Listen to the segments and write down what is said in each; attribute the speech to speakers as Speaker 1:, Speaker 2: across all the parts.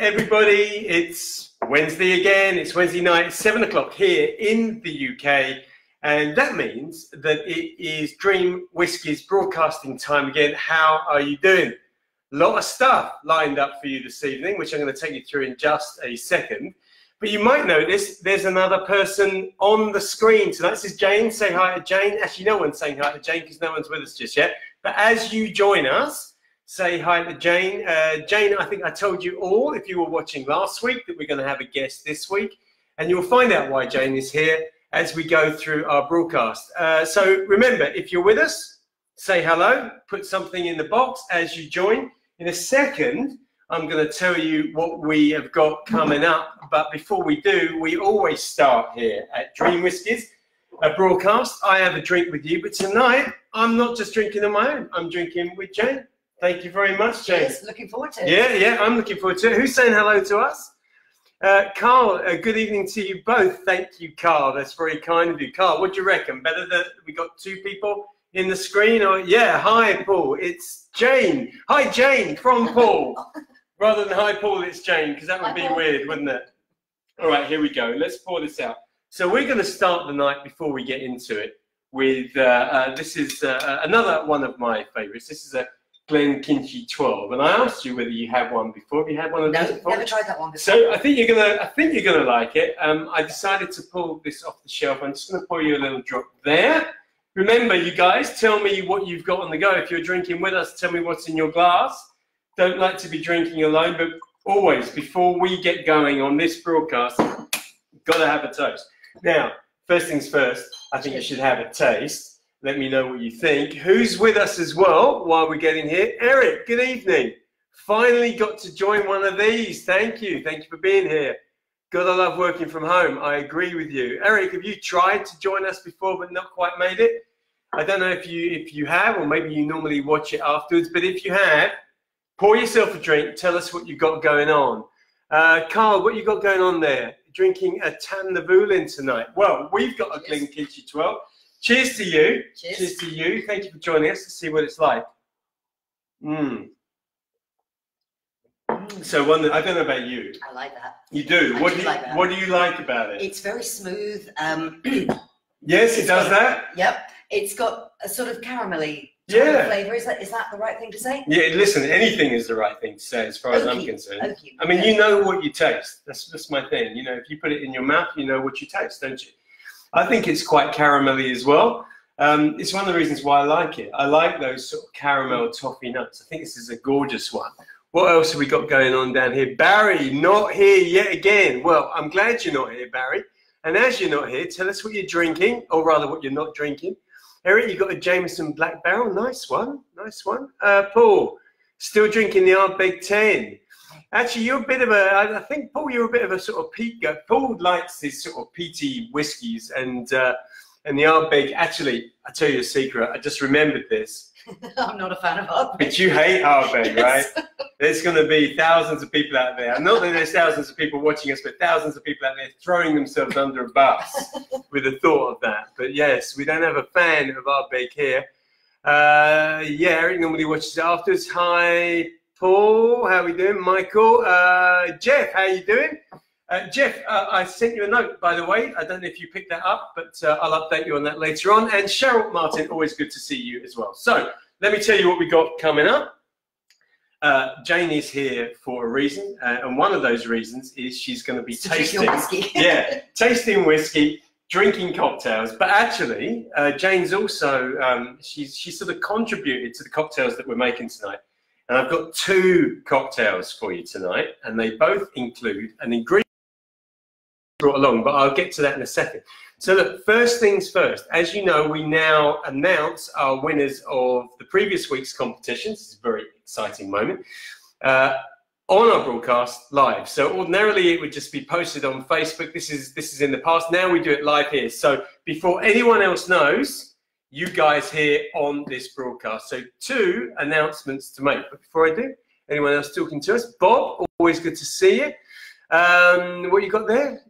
Speaker 1: everybody. It's Wednesday again. It's Wednesday night, 7 o'clock here in the UK. And that means that it is Dream Whiskey's broadcasting time again. How are you doing? A lot of stuff lined up for you this evening, which I'm going to take you through in just a second. But you might notice there's another person on the screen tonight. This is Jane. Say hi to Jane. Actually, no one's saying hi to Jane because no one's with us just yet. But as you join us, say hi to Jane. Jane, I think I told you all, if you were watching last week, that we're going to have a guest this week. And you'll find out why Jane is here as we go through our broadcast. So remember, if you're with us, say hello. Put something in the box as you join. In a second, I'm going to tell you what we have got coming up. But before we do, we always start here at Dream Whiskies, a broadcast. I have a drink with you, but tonight I'm not just drinking on my own. I'm drinking with Jane. Thank you very much, Jane.
Speaker 2: Yes, looking forward to it.
Speaker 1: Yeah, I'm looking forward to it. Who's saying hello to us? Carl, good evening to you both. Thank you, Carl. That's very kind of you. Carl, what do you reckon? Better that we got two people in the screen? Or yeah, hi, Paul. It's Jane. Hi, Jane, from Paul. Rather than hi, Paul, it's Jane, because that would be weird, wouldn't it? All right, here we go. Let's pour this out. So we're going to start the night before we get into it with, this is another one of my favourites. This is a Glenkinchie 12, and I asked you whether you had one before. Have you had one of those before?
Speaker 2: No, never tried that one before.
Speaker 1: So I think you're gonna like it. I decided to pull this off the shelf. I'm just gonna pour you a little drop there. Remember, you guys, tell me what you've got on the go. If you're drinking with us, tell me what's in your glass. Don't like to be drinking alone, but always, before we get going on this broadcast, gotta have a toast. Now, first things first, I think you should have a taste. Let me know what you think. Who's with us as well while we're getting here? Eric, good evening. Finally got to join one of these. Thank you. Thank you for being here. Gotta love working from home. I agree with you. Eric, have you tried to join us before but not quite made it? I don't know if you have, or maybe you normally watch it afterwards, but if you have, pour yourself a drink. Tell us what you've got going on. Carl, what you got going on there? Drinking a Tanavulin tonight. Well, we've got a Glenkinchie 12. Cheers to you.
Speaker 2: Cheers.
Speaker 1: Cheers to you. Thank you for joining us to see what it's like. So I don't know about you.
Speaker 2: I like that.
Speaker 1: You do? What do you like about it?
Speaker 2: It's very smooth.
Speaker 1: Yes, it does that?
Speaker 2: Yep. It's got a sort of caramelly flavour. Is that the right thing to say?
Speaker 1: Yeah, listen, anything is the right thing to say as far as I'm concerned. I mean, you know what you taste. That's my thing. You know, if you put it in your mouth, you know what you taste, don't you? I think it's quite caramelly as well. It's one of the reasons why I like it. I like those sort of caramel toffee nuts. I think this is a gorgeous one. What else have we got going on down here? Barry, not here yet again. Well, I'm glad you're not here, Barry. And as you're not here, tell us what you're drinking, or rather what you're not drinking. Eric, you got a Jameson Black Barrel. Nice one. Nice one. Paul, still drinking the Ardbeg 10. Actually, you're a bit of I think, Paul, you're a bit of a sort of peat guy. Paul likes his sort of peaty whiskies, and the Ardbeg, actually, I'll tell you a secret. I just remembered this.
Speaker 2: I'm not a fan of Ardbeg.
Speaker 1: But you hate Ardbeg, right? There's going to be thousands of people out there. Not that there's thousands of people watching us, but thousands of people out there throwing themselves under a bus with the thought of that. But yes, we don't have a fan of Ardbeg here. Yeah, Eric normally watches it afterwards. Hi, Paul, how are we doing? Michael, Jeff, how are you doing? Jeff, I sent you a note, by the way. I don't know if you picked that up, but I'll update you on that later on. And Cheryl Martin, always good to see you as well. So let me tell you what we got coming up. Jane is here for a reason, and one of those reasons is she's going to be tasting whiskey. Yeah, tasting whiskey, drinking cocktails. But actually, Jane's also she's sort of contributed to the cocktails that we're making tonight. And I've got two cocktails for you tonight, and they both include an ingredient brought along, but I'll get to that in a second. So look, first things first, as you know, we now announce our winners of the previous week's competitions. This is a very exciting moment. On our broadcast live. So ordinarily it would just be posted on Facebook. This is in the past. Now we do it live here. So before anyone else knows, you guys here on this broadcast. So two announcements to make. But before I do, anyone else talking to us? Bob, always good to see you. What you got there?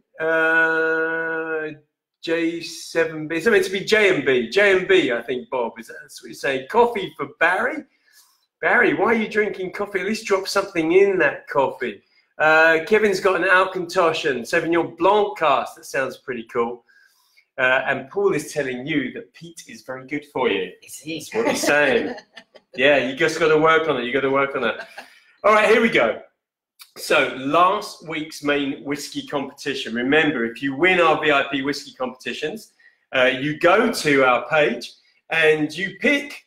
Speaker 1: J7B. It's meant to be J&B. J&B, I think, Bob. That's what you're saying. Coffee for Barry. Barry, why are you drinking coffee? At least drop something in that coffee. Kevin's got an Alcantosh and Sauvignon Blanc cast. That sounds pretty cool. And Paul is telling you that peat is very good for you.
Speaker 2: Is he?
Speaker 1: That's what he's saying. Yeah, you just got to work on it. You got to work on it. All right, here we go. So last week's main whiskey competition. Remember, if you win our VIP whiskey competitions, you go to our page and you pick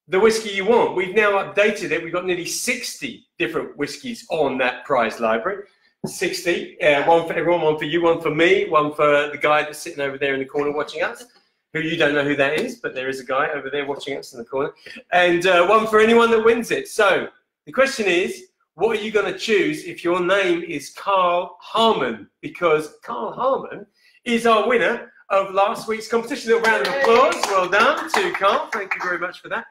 Speaker 1: the whiskey you want. We've now updated it. We've got nearly 60 different whiskies on that prize library. 60, one for everyone, one for you, one for me, one for the guy that's sitting over there in the corner watching us, who you don't know who that is, but there is a guy over there watching us in the corner, and one for anyone that wins it. So the question is, what are you going to choose if your name is Carl Harmon? Because Carl Harmon is our winner of last week's competition. A little round of applause. Well done to Carl. Thank you very much for that.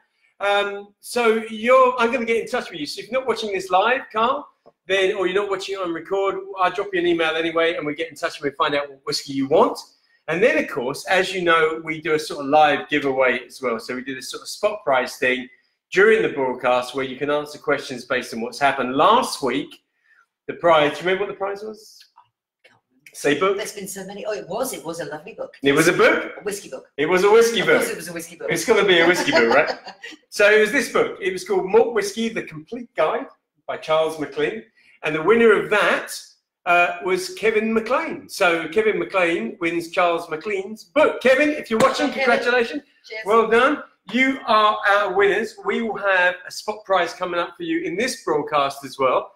Speaker 1: So I'm going to get in touch with you. So if you're not watching this live, Carl, then, or you're not watching it on record, I'll drop you an email anyway, and we get in touch and we find out what whiskey you want. And then, of course, as you know, we do a sort of live giveaway as well. So we do this sort of spot prize thing during the broadcast where you can answer questions based on what's happened. Last week, the prize, do you remember what the prize was? Say book?
Speaker 2: There's been so many. Oh, it was a lovely book.
Speaker 1: It was a book?
Speaker 2: A whiskey book.
Speaker 1: It was a whiskey book.
Speaker 2: Of course it was a whiskey book.
Speaker 1: It's going to be a whiskey book, right? So it was this book. It was called Malt Whiskey, The Complete Guide by Charles McLean. And the winner of that was Kevin McLean. So Kevin McLean wins Charles McLean's book. Kevin, if you're watching, congratulations.
Speaker 2: Cheers.
Speaker 1: Well done. You are our winners. We will have a spot prize coming up for you in this broadcast as well.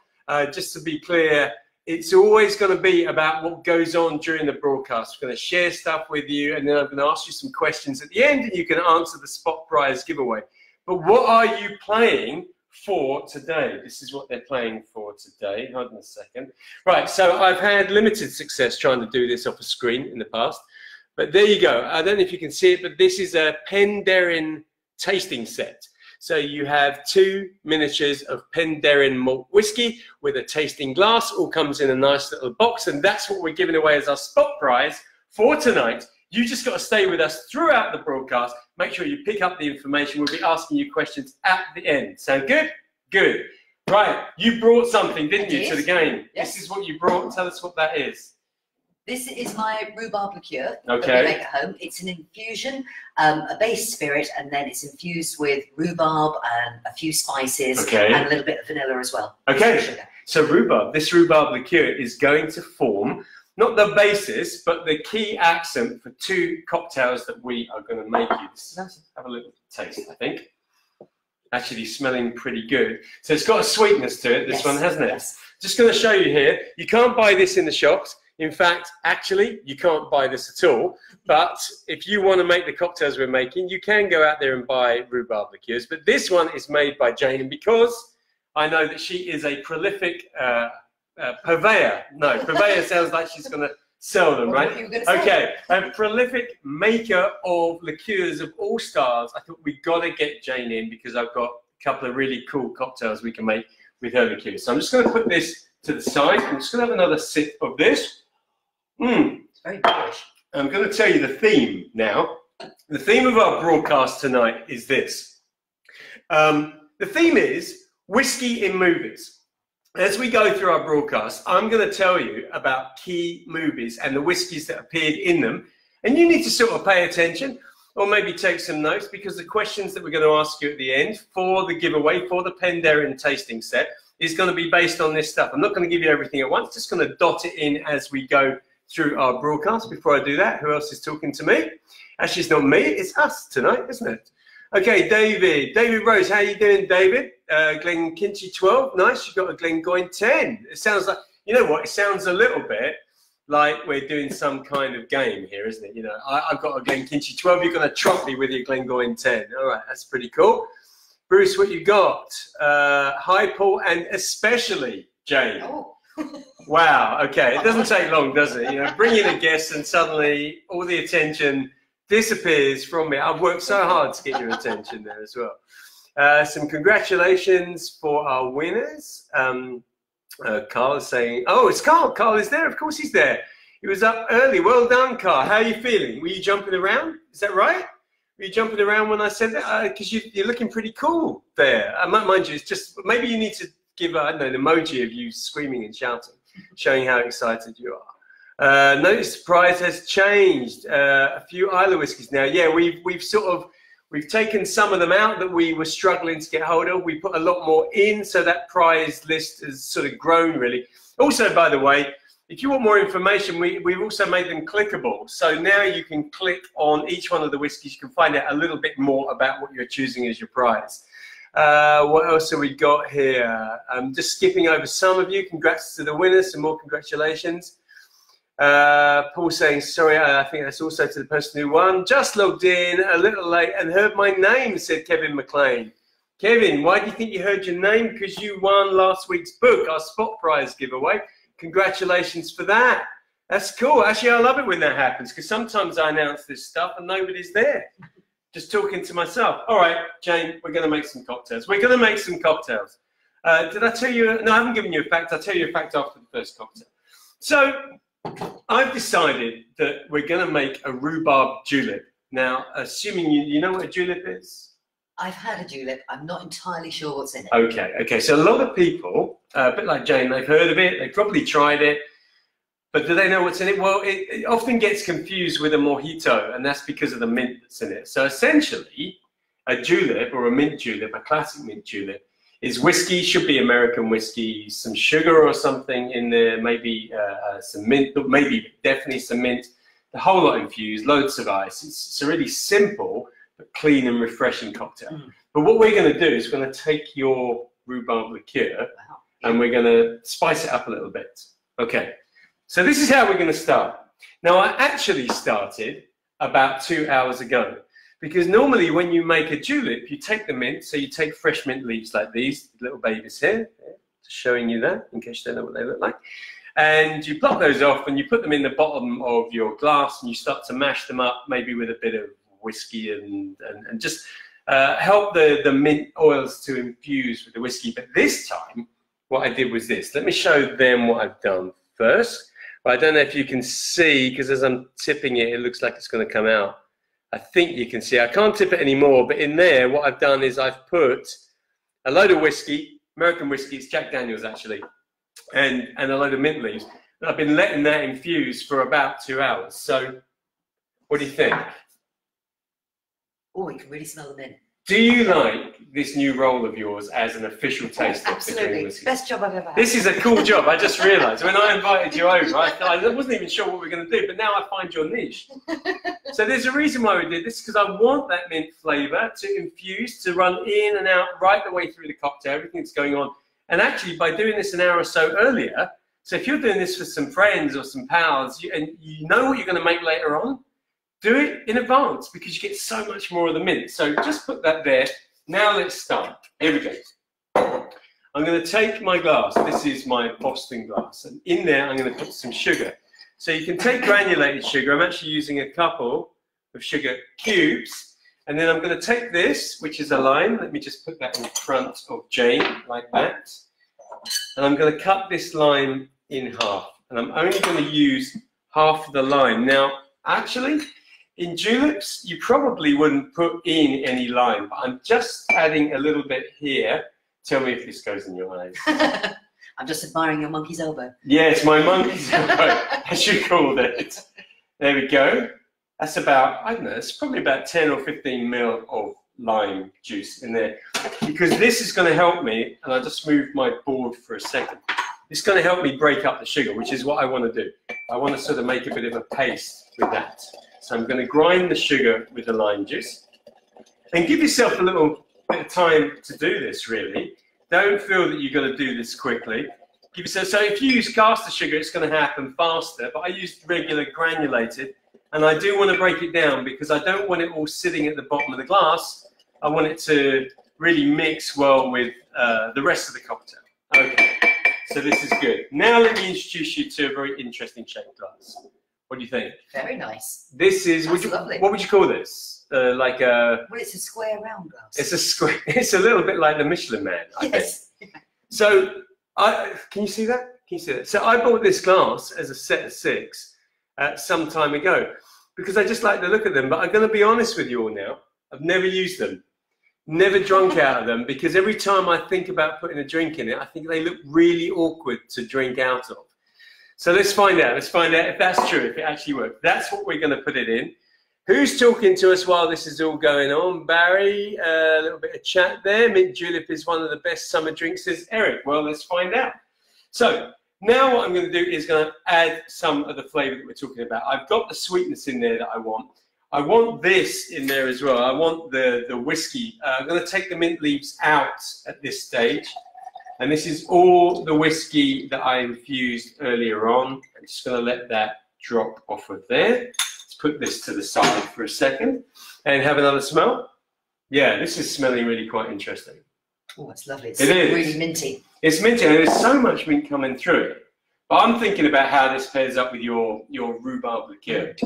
Speaker 1: Just to be clear, it's always going to be about what goes on during the broadcast. We're going to share stuff with you, and then I'm going to ask you some questions at the end, and you can answer the spot prize giveaway. But what are you playing for today? This is what they're playing for today. Hold on a second. Right, so I've had limited success trying to do this off a screen in the past, but there you go. I don't know if you can see it, but this is a Penderyn tasting set. So you have 2 miniatures of Penderyn malt whiskey with a tasting glass. All comes in a nice little box, and that's what we're giving away as our spot prize for tonight. You just got to stay with us throughout the broadcast. Make sure you pick up the information. We'll be asking you questions at the end. Sound good? Good. Right, you brought something, didn't you, to the game? Yes. This is what you brought. Tell us what that is.
Speaker 2: This is my rhubarb liqueur
Speaker 1: that
Speaker 2: we make at home. It's an infusion, a base spirit, and then it's infused with rhubarb and a few spices and a little bit of vanilla as well.
Speaker 1: Okay, so rhubarb, this rhubarb liqueur is going to form not the basis, but the key accent for 2 cocktails that we are going to make you. Let's have a little taste, I think. Actually smelling pretty good. So it's got a sweetness to it, this one, hasn't it?
Speaker 2: Yes.
Speaker 1: Just going to show you here. You can't buy this in the shops. In fact, actually, you can't buy this at all. But if you want to make the cocktails we're making, you can go out there and buy rhubarb liqueurs. But this one is made by Jane, and because I know that she is a prolific purveyor. No, purveyor sounds like she's going to sell them, right? Okay, a prolific maker of liqueurs of all stars. I thought we got to get Jane in because I've got a couple of really cool cocktails we can make with her liqueurs. So I'm just going to put this to the side. I'm just going to have another sip of this.
Speaker 2: It's very British.
Speaker 1: I'm going to tell you the theme now. The theme of our broadcast tonight is this. The theme is whiskey in movies. As we go through our broadcast, I'm going to tell you about key movies and the whiskies that appeared in them. And you need to sort of pay attention or maybe take some notes because the questions that we're going to ask you at the end for the giveaway, for the Penderyn tasting set, is going to be based on this stuff. I'm not going to give you everything at once, just going to dot it in as we go through our broadcast. Before I do that, who else is talking to me? Actually, it's not me, it's us tonight, isn't it? Okay, David Rose, how you doing, David? Glenkinchie 12, nice. You've got a Glengoyne 10. It sounds like, you know what? It sounds a little bit like we're doing some kind of game here, isn't it? You know, I've got a Glenkinchie 12. You're going to trump me with your Glengoyne 10. All right, that's pretty cool. Bruce, what you got? Hi, Paul, and especially Jane.
Speaker 2: Oh.
Speaker 1: Wow. Okay, it doesn't take long, does it? You know, bring in a guest and suddenly all the attention disappears from me. I've worked so hard to get your attention there as well. Some congratulations for our winners. Carl is saying, oh, it's Carl. Carl is there. Of course he's there. He was up early. Well done, Carl. How are you feeling? Were you jumping around? Is that right? Were you jumping around when I said that? Because you're looking pretty cool there. Mind you, it's just maybe you need to give, I don't know, an emoji of you screaming and shouting, showing how excited you are. Notice the prize has changed. A few Isla whiskies now. Yeah, we've taken some of them out that we were struggling to get hold of. We put a lot more in, so that prize list has sort of grown really. Also, by the way, if you want more information, we've also made them clickable. So now you can click on each one of the whiskies. You can find out a little bit more about what you're choosing as your prize. What else have we got here? Just skipping over some of you. Congrats to the winners. Some more congratulations. Paul saying, sorry, I think that's also to the person who won. Just logged in a little late and heard my name, said Kevin McLean. Kevin, why do you think you heard your name? Because you won last week's book, our spot prize giveaway. Congratulations for that. That's cool. Actually, I love it when that happens, because sometimes I announce this stuff and nobody's there. Just talking to myself. All right, Jane, we're going to make some cocktails. We're going to make some cocktails. Did I tell you? No, I haven't given you a fact. I'll tell you a fact after the first cocktail. So I've decided that we're going to make a rhubarb julep. Now, assuming you know what a julep is?
Speaker 2: I've had a julep. I'm not entirely sure what's in it.
Speaker 1: Okay. So a lot of people, a bit like Jane, they've heard of it. They've probably tried it. But do they know what's in it? Well, it often gets confused with a mojito, and that's because of the mint that's in it. So essentially, a julep or a mint julep, a classic mint julep, is whiskey, should be American whiskey, some sugar or something in there, maybe some mint, maybe definitely some mint, the whole lot infused, loads of ice. It's a really simple but clean and refreshing cocktail. But what we're going to do is we're going to take your rhubarb liqueur and we're going to spice it up a little bit. Okay, so this is how we're going to start. Now, I actually started about 2 hours ago, because normally when you make a julep, you take the mint, so you take fresh mint leaves like these little babies here, just showing you that in case you don't know what they look like. And you pluck those off and you put them in the bottom of your glass and you start to mash them up, maybe with a bit of whiskey and just help the mint oils to infuse with the whiskey. But this time, what I did was this. Let me show them what I've done first. But I don't know if you can see, because as I'm tipping it, it looks like it's going to come out. I think you can see. I can't tip it anymore, but in there, what I've done is I've put a load of whiskey, American whiskey, it's Jack Daniels actually, and a load of mint leaves. And I've been letting that infuse for about 2 hours. So, what do you think?
Speaker 2: Oh, you can really smell the mint.
Speaker 1: Do you like this new role of yours as an official taster?
Speaker 2: Absolutely. Best job I've ever had.
Speaker 1: This is a cool job. I just realised when I invited you over, I wasn't even sure what we were going to do, but now I find your niche. So there's a reason why we did this, because I want that mint flavour to infuse, to run in and out right the way through the cocktail, everything that's going on. And actually, by doing this an hour or so earlier, so if you're doing this for some friends or some pals, and you know what you're going to make later on, do it in advance, because you get so much more of the mint. So just put that there. Now let's start. Here we go. I'm going to take my glass. This is my Boston glass. And in there, I'm going to put some sugar. So you can take granulated sugar. I'm actually using a couple of sugar cubes. And then I'm going to take this, which is a lime. Let me just put that in front of Jane, like that. And I'm going to cut this lime in half. And I'm only going to use half of the lime. Now, actually, in juleps, you probably wouldn't put in any lime, but I'm just adding a little bit here. Tell me if this goes in your eyes.
Speaker 2: I'm just admiring your monkey's elbow.
Speaker 1: Yes, my monkey's elbow, as you called it. There we go. That's about, I don't know, it's probably about 10 or 15 mil of lime juice in there. Because this is going to help me, and I'll just move my board for a second. It's going to help me break up the sugar, which is what I want to do. I want to sort of make a bit of a paste with that. So I'm going to grind the sugar with the lime juice. And give yourself a little bit of time to do this, really. Don't feel that you've got to do this quickly. Give yourself, so if you use caster sugar, it's going to happen faster. But I used regular granulated. And I do want to break it down, because I don't want it all sitting at the bottom of the glass. I want it to really mix well with the rest of the cocktail. Okay, so this is good. Now let me introduce you to a very interesting shaped glass. What do you think?
Speaker 2: Very nice.
Speaker 1: This is,
Speaker 2: lovely.
Speaker 1: What would you call this? Like a...
Speaker 2: Well, it's a square round glass.
Speaker 1: It's a square, it's a little bit like the Michelin Man, I think. So, can you see that? Can you see that? So I bought this glass as a set of 6 some time ago, because I just like the look of them, but I'm going to be honest with you all now. I've never used them. Never drunk out of them, because every time I think about putting a drink in it, I think they look really awkward to drink out of. So let's find out. Let's find out if that's true, if it actually works. That's what we're going to put it in. Who's talking to us while this is all going on? Barry, a little bit of chat there. Mint julep is one of the best summer drinks, says Eric. Well, let's find out. So now what I'm going to do is going to add some of the flavour that we're talking about. I've got the sweetness in there that I want. I want this in there as well. I want the whiskey. I'm going to take the mint leaves out at this stage. And this is all the whiskey that I infused earlier on. I'm just going to let that drop off of there. Put this to the side for a second and have another smell. Yeah, this is smelling really quite interesting.
Speaker 2: Oh, it's lovely. It's
Speaker 1: it is
Speaker 2: really minty.
Speaker 1: It's minty, and there's so much mint coming through it. But I'm thinking about how this pairs up with your rhubarb liqueur.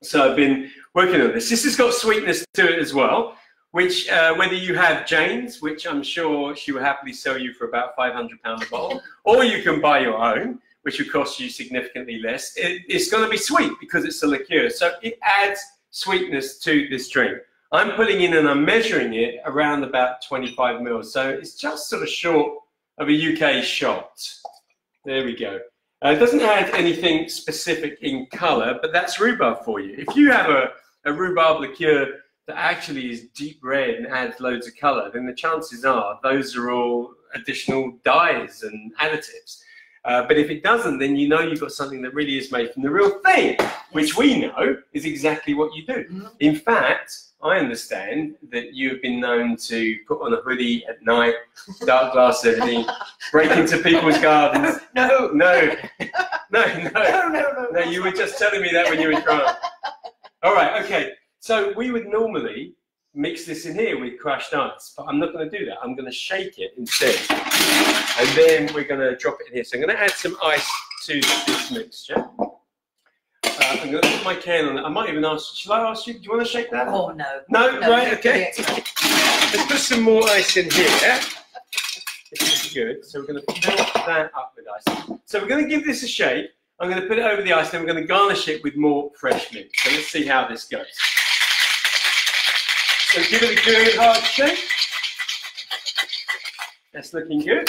Speaker 1: So I've been working on this. This has got sweetness to it as well, which whether you have Jane's, which I'm sure she will happily sell you for about £500 a bottle, or you can buy your own, which will cost you significantly less. It's going to be sweet because it's a liqueur. So it adds sweetness to this drink. I'm putting in and I'm measuring it around about 25 mils. So it's just sort of short of a UK shot. There we go. It doesn't add anything specific in colour, but that's rhubarb for you. If you have a rhubarb liqueur that actually is deep red and adds loads of colour, then the chances are those are all additional dyes and additives. But if it doesn't, then you know you've got something that really is made from the real thing, which we know is exactly what you do. In fact, I understand that you have been known to put on a hoodie at night, dark glass everything, break into people's gardens. No, you were just telling me that when you were drunk. All right, okay. So we would normally mix this in here with crushed ice, but I'm not going to do that. I'm going to shake it instead, and then we're going to drop it in here. So I'm going to add some ice to this mixture. I'm going to put my can on it. I might even ask, shall I ask you, do you want to shake that?
Speaker 2: Oh, no.
Speaker 1: No, right, okay. Let's put some more ice in here. This is good. So we're going to fill that up with ice. So we're going to give this a shake. I'm going to put it over the ice, then we're going to garnish it with more fresh mint. So let's see how this goes. So give it a good hard shake. That's looking good.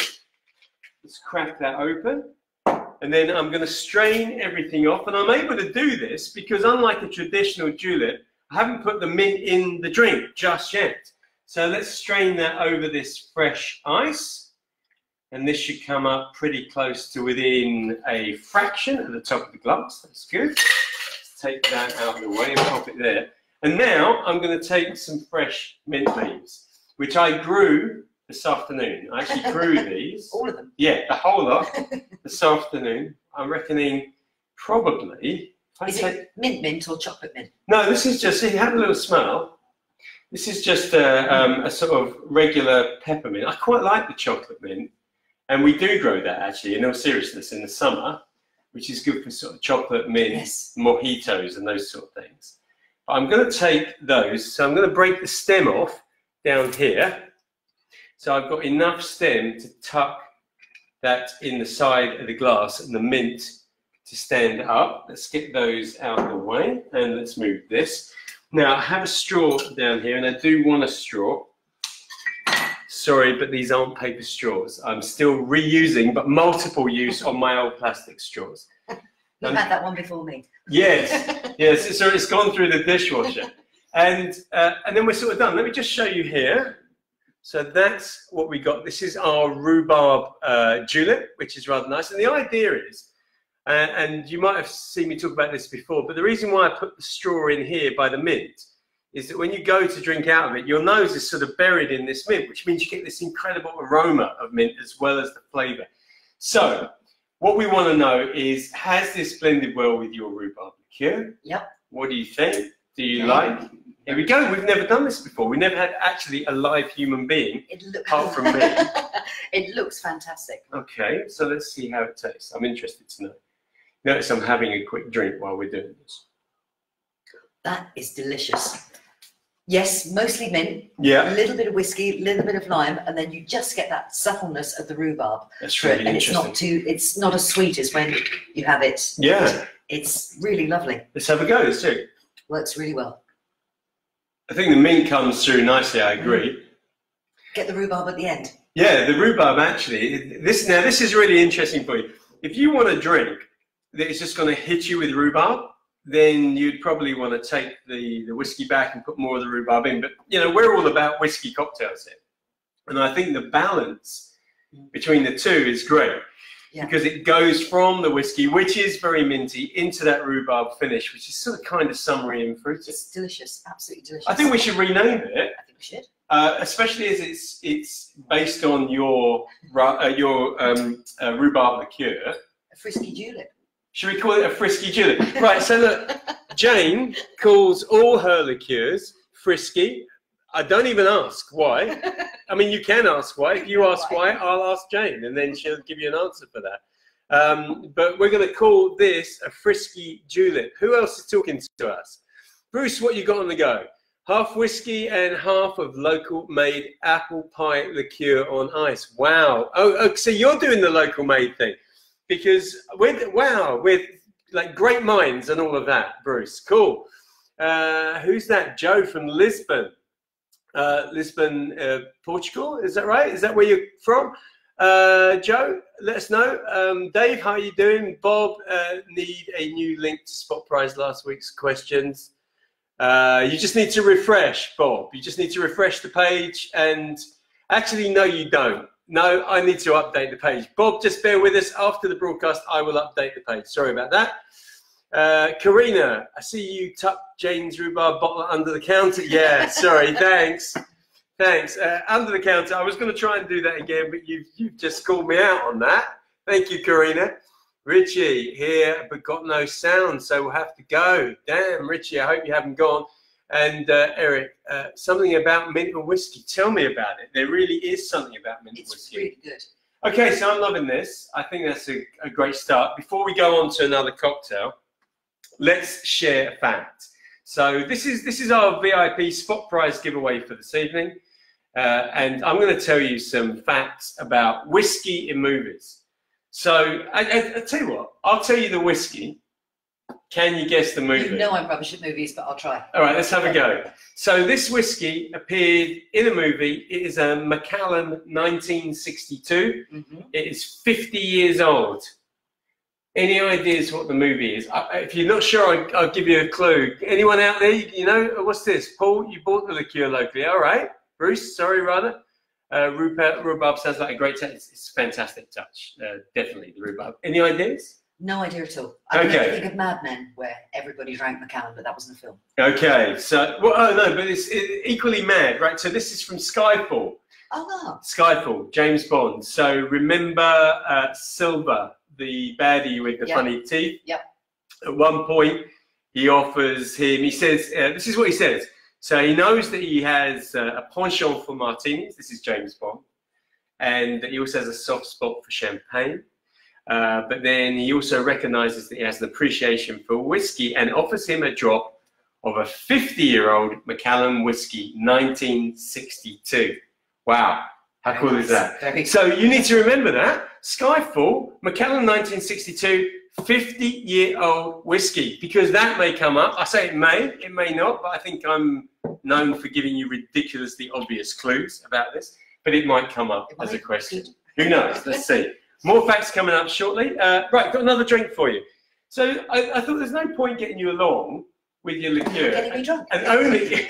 Speaker 1: Let's crack that open. And then I'm going to strain everything off. And I'm able to do this because unlike a traditional julep, I haven't put the mint in the drink just yet. So let's strain that over this fresh ice. And this should come up pretty close to within a fraction at the top of the glass. That's good. Let's take that out of the way and pop it there. And now I'm going to take some fresh mint leaves, which I grew this afternoon. I actually grew these.
Speaker 2: All of them?
Speaker 1: Yeah, the whole lot this afternoon. I'm reckoning probably...
Speaker 2: Is it mint or chocolate mint?
Speaker 1: No, this is just, see, have a little smell. This is just a sort of regular peppermint. I quite like the chocolate mint. And we do grow that actually, in all seriousness, in the summer, which is good for sort of chocolate mint, yes, mojitos and those sort of things. But I'm going to take those, so I'm going to break the stem off down here. So I've got enough stem to tuck that in the side of the glass and the mint to stand up. Let's get those out of the way and let's move this. Now I have a straw down here and I do want a straw. Sorry, but these aren't paper straws. I'm still reusing, but multiple use on my old plastic straws.
Speaker 2: You've had that one before me.
Speaker 1: Yes, yes. So it's gone through the dishwasher, and then we're sort of done. Let me just show you here. So that's what we got. This is our rhubarb julep, which is rather nice. And the idea is, and you might have seen me talk about this before, but the reason why I put the straw in here by the mint is that when you go to drink out of it, your nose is sort of buried in this mint, which means you get this incredible aroma of mint as well as the flavour. So what we want to know is, has this blended well with your rhubarb liqueur?
Speaker 2: Yep. What
Speaker 1: do you think? Do you like? Here we go. We've never done this before. We never had actually a live human being apart from me.
Speaker 2: It looks fantastic.
Speaker 1: Okay, so let's see how it tastes. I'm interested to know. Notice I'm having a quick drink while we're doing this.
Speaker 2: That is delicious. Yes, mostly mint,
Speaker 1: yeah,
Speaker 2: a little bit of whiskey, a little bit of lime, and then you just get that suppleness of the rhubarb.
Speaker 1: That's really interesting.
Speaker 2: It's not as sweet as when you have it.
Speaker 1: Yeah.
Speaker 2: It's really lovely.
Speaker 1: Let's have a go, let's do it.
Speaker 2: Works really well.
Speaker 1: I think the mint comes through nicely, I agree.
Speaker 2: Get the rhubarb at the end.
Speaker 1: Yeah, the rhubarb actually. This is really interesting for you. If you want a drink that is just going to hit you with rhubarb, then you'd probably want to take the whiskey back and put more of the rhubarb in. But you know, we're all about whiskey cocktails here, and I think the balance between the two is great. Yeah. Because it goes from the whiskey, which is very minty, into that rhubarb finish, which is sort of kind of summery and fruity.
Speaker 2: It's delicious, absolutely delicious.
Speaker 1: I think we should rename it.
Speaker 2: I think we should.
Speaker 1: Especially as it's based on your rhubarb liqueur.
Speaker 2: A frisky julep.
Speaker 1: Should we call it a frisky julep? Right, so look, Jane calls all her liqueurs frisky. I don't even ask why. I mean, you can ask why. If you ask why, I'll ask Jane, and then she'll give you an answer for that. But we're going to call this a frisky julep. Who else is talking to us? Bruce, what you got on the go? Half whiskey and half of local-made apple pie liqueur on ice. Wow. Oh, so you're doing the local-made thing. Because with like great minds and all of that, Bruce. Cool. Who's that? Joe from Lisbon. Lisbon, Portugal. Is that right? Is that where you're from? Joe, let us know. Dave, how are you doing? Bob, need a new link to Spot Prize last week's questions. You just need to refresh, Bob. You just need to refresh the page. And actually, no, you don't. No, I need to update the page. Bob, just bear with us. After the broadcast, I will update the page. Sorry about that. Karina, I see you tucked Jane's rhubarb bottle under the counter. Yeah, sorry, thanks. Thanks. Under the counter. I was going to try and do that again, but you've just called me out on that. Thank you, Karina. Richie, here, but got no sound, so we'll have to go. Damn, Richie, I hope you haven't gone. And Eric, something about mint and whiskey. Tell me about it. There really is something about mint and whiskey.
Speaker 2: It's really good.
Speaker 1: Okay, so I'm loving this. I think that's a great start. Before we go on to another cocktail, let's share a fact. So this is our VIP Spot Prize giveaway for this evening. And I'm going to tell you some facts about whiskey in movies. So I tell you what, I'll tell you the whiskey. Can you guess the movie?
Speaker 2: You know I'm rubbish at movies, but I'll try.
Speaker 1: All right, let's have a go. So this whiskey appeared in a movie. It is a Macallan 1962. Mm-hmm. It is 50 years old. Any ideas what the movie is? If you're not sure, I'll give you a clue. Anyone out there, you know, what's this? Paul, you bought the liqueur locally. All right. Bruce, sorry, rather. Rhubarb sounds like a great touch. It's a fantastic touch. Definitely the rhubarb. Any ideas?
Speaker 2: No idea at all. I can think of Mad Men, where everybody drank Macallan, but that wasn't a film. Okay, so, well, oh no, but it's equally mad, right? So this is from Skyfall. Oh, wow. Skyfall, James Bond. So remember Silver, the baddie with the funny teeth? Yep. At one point, he offers him, he says, this is what he says. So he knows that he has a penchant for martinis. This is James Bond. And he also has a soft spot for champagne. But then he also recognizes that he has an appreciation for whiskey and offers him a drop of a 50-year-old Macallan whiskey, 1962. Wow, how cool is that? So you need to remember that. Skyfall, Macallan 1962, 50-year-old whiskey, because that may come up. I say it may not, but I think I'm known for giving you ridiculously obvious clues about this, but it might come up as a question. Who knows? Let's see. More facts coming up shortly. Right, got another drink for you. So I thought there's no point getting you along with your liqueur. Getting me drunk. And only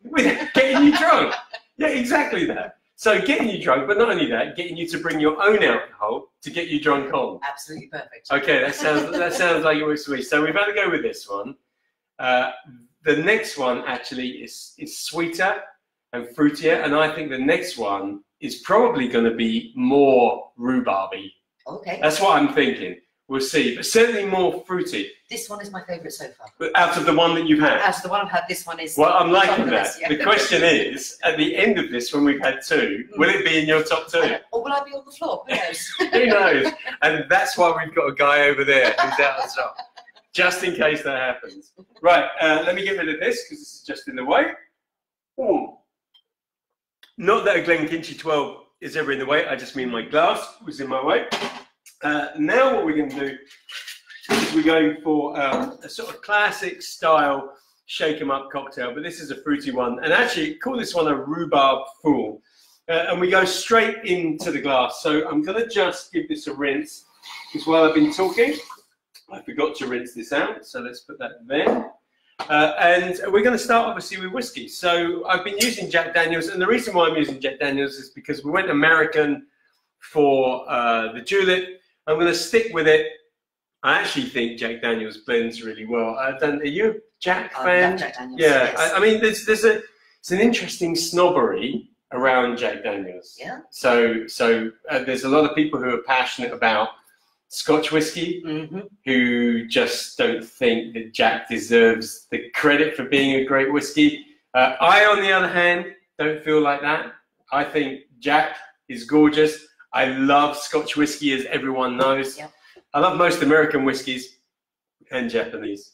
Speaker 2: with getting you drunk. Yeah, exactly that. So getting you drunk, but not only that, getting you to bring your own alcohol to get you drunk on. Absolutely perfect. Okay, that sounds like it works for me. So we've had to go with this one. The next one actually is sweeter and fruitier, and I think the next one is probably going to be more rhubarby. Okay. That's what I'm thinking. We'll see, but certainly more fruity. This one is my favourite so far. But out of the one that you've had? Out of the one I've had, this one is... Well, I'm liking that. The question is, at the end of this, when we've had two, will it be in your top two? Or will I be on the floor? Who knows? Who knows? And that's why we've got a guy over there who's out on top, just in case that happens. Right, let me get rid of this, because this is just in the way. Ooh. Not that a Glenkinchie 12 is ever in the way, I just mean my glass was in my way. Now what we're going to do is we're going for a sort of classic style shake 'em up cocktail, but this is a fruity one. And actually, call this one a rhubarb fool,
Speaker 1: and we go straight into the glass. So I'm going to just give this a rinse, because while I've been talking, I forgot to rinse this out. So let's put that there. And we're going to start obviously with whiskey. So I've been using Jack Daniels, and the reason why I'm using Jack Daniels is because we went American for the julep. I'm going to stick with it. I actually think Jack Daniels blends really well. Are you a Jack fan?
Speaker 2: I love Jack Daniels.
Speaker 1: Yeah,
Speaker 2: yes.
Speaker 1: I mean, it's an interesting snobbery around Jack Daniels.
Speaker 2: Yeah.
Speaker 1: So there's a lot of people who are passionate about Scotch whiskey, who just don't think that Jack deserves the credit for being a great whiskey. I, on the other hand, don't feel like that. I think Jack is gorgeous. I love Scotch whiskey, as everyone knows. Yep. I love most American whiskies and Japanese,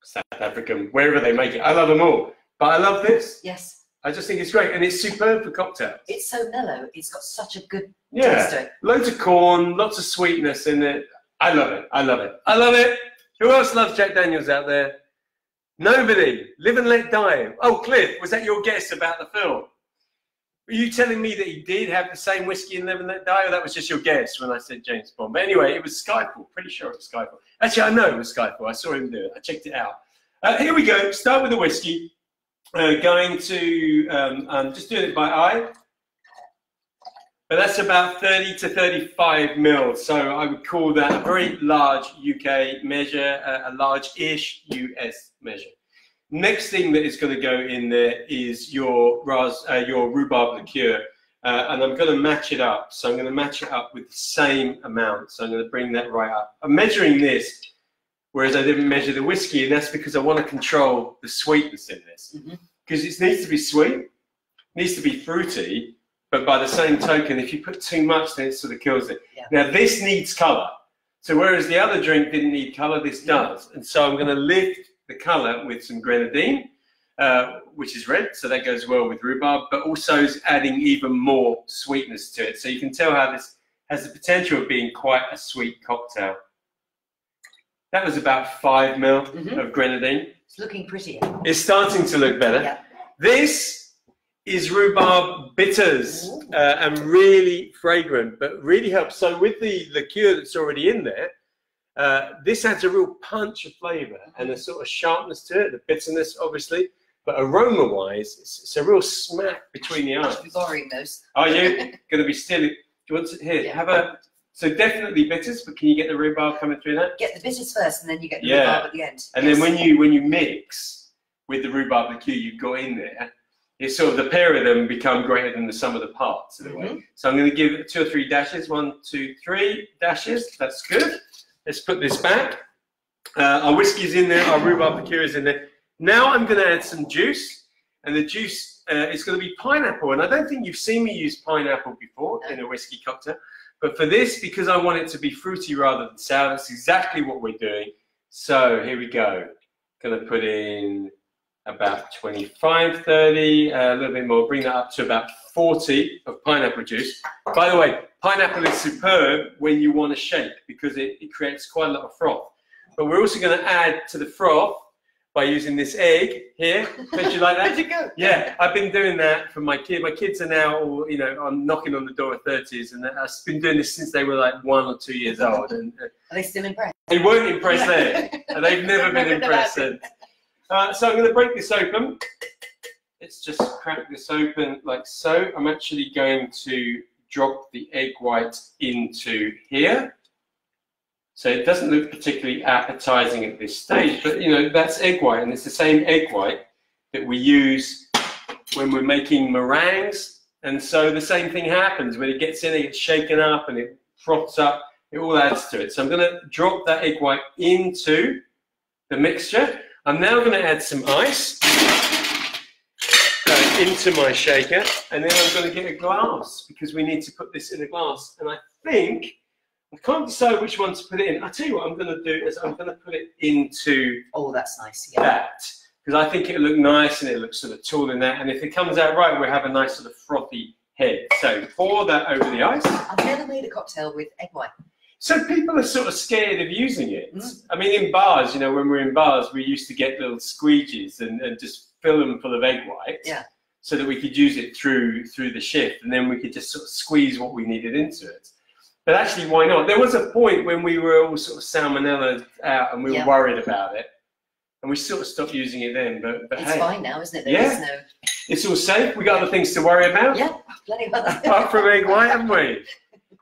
Speaker 1: South African, wherever they make it. I love them all. But I love this.
Speaker 2: Yes.
Speaker 1: I just think it's great, and it's superb for cocktails.
Speaker 2: It's so mellow. It's got such a good taste to it.
Speaker 1: Loads of corn, lots of sweetness in it. I love it. I love it. I love it. Who else loves Jack Daniels out there? Nobody. Live and Let Die. Oh, Cliff, was that your guess about the film? Were you telling me that he did have the same whiskey in Live and Let Die, or that was just your guess when I said James Bond? But anyway, it was Skyfall. Pretty sure it was Skyfall. Actually, I know it was Skyfall. I saw him do it. I checked it out. Here we go. Start with the whiskey. Going to, just doing it by eye. But that's about 30 to 35 mils. So I would call that a very large UK measure, a large-ish US measure. Next thing that is going to go in there is your rhubarb liqueur, and I'm going to match it up. So I'm going to match it up with the same amount. So I'm going to bring that right up. I'm measuring this, whereas I didn't measure the whiskey, and that's because I want to control the sweetness in this. Because it needs to be sweet, it needs to be fruity, but by the same token, if you put too much, then it sort of kills it. Yeah. Now this needs colour. So whereas the other drink didn't need colour, this does. And so I'm going to lift the colour with some grenadine, which is red, so that goes well with rhubarb, but also is adding even more sweetness to it. So you can tell how this has the potential of being quite a sweet cocktail. That was about 5 mil of grenadine.
Speaker 2: It's looking prettier.
Speaker 1: It's starting to look better. Yeah. This is rhubarb bitters, and really fragrant, but really helps. So with the liqueur that's already in there, this adds a real punch of flavour and a sort of sharpness to it, the bitterness obviously, but aroma-wise, it's a real smack between the eyes.
Speaker 2: I'm borrowing those.
Speaker 1: Are you going to be still? Do you want to here? Have a. So definitely bitters, but can you get the rhubarb coming through that?
Speaker 2: Get the bitters first, and then you get the rhubarb at the end.
Speaker 1: And then when you mix with the rhubarb liqueur you've got in there, it's sort of the pair of them become greater than the sum of the parts in a way. So I'm going to give it 2 or 3 dashes. 1, 2, 3 dashes. That's good. Let's put this back. Our whiskey's in there. Our rhubarb liqueur is in there. Now I'm going to add some juice, and the juice is going to be pineapple. And I don't think you've seen me use pineapple before in a whiskey cocktail. But for this, because I want it to be fruity rather than sour, that's exactly what we're doing. So here we go. Going to put in about 25, 30, a little bit more. Bring that up to about 40 of pineapple juice. By the way, pineapple is superb when you want to shake because it creates quite a lot of froth. But we're also going to add to the froth by using this egg here. Don't you like that?
Speaker 2: Where'd you go?
Speaker 1: Yeah, I've been doing that for my kids. My kids are now, all, you know, I'm knocking on the door of 30s, and I've been doing this since they were like 1 or 2 years old. And
Speaker 2: are they still impressed?
Speaker 1: They weren't impressed then, and they've never been impressed then. So I'm going to break this open. Let's just crack this open like so. I'm actually going to drop the egg white into here. So it doesn't look particularly appetizing at this stage, but you know, that's egg white, and it's the same egg white that we use when we're making meringues. And so the same thing happens when it gets in, it gets shaken up and it froths up, it all adds to it. So I'm going to drop that egg white into the mixture. I'm now going to add some ice into my shaker, and then I'm going to get a glass because we need to put this in a glass. And I think I can't decide which one to put it in. I'll tell you what I'm going to do is I'm going to put it into
Speaker 2: that's nice. Yeah.
Speaker 1: That, because I think it'll look nice and it looks sort of tall in that. And if it comes out right, we'll have a nice sort of frothy head. So pour that over the ice.
Speaker 2: I've never made a cocktail with egg white.
Speaker 1: So people are sort of scared of using it. I mean, in bars, you know, when we're in bars, we used to get little squeegees and just fill them full of egg white.
Speaker 2: Yeah.
Speaker 1: so that we could use it through the shift, and then we could just sort of squeeze what we needed into it. But actually, why not? There was a point when we were all sort of salmonella out and we were worried about it, and we sort of stopped using it then. But
Speaker 2: it's fine now, isn't it?
Speaker 1: There is no... It's all safe. We got other things to worry about.
Speaker 2: Yeah, plenty of other.
Speaker 1: Apart from egg white, haven't we?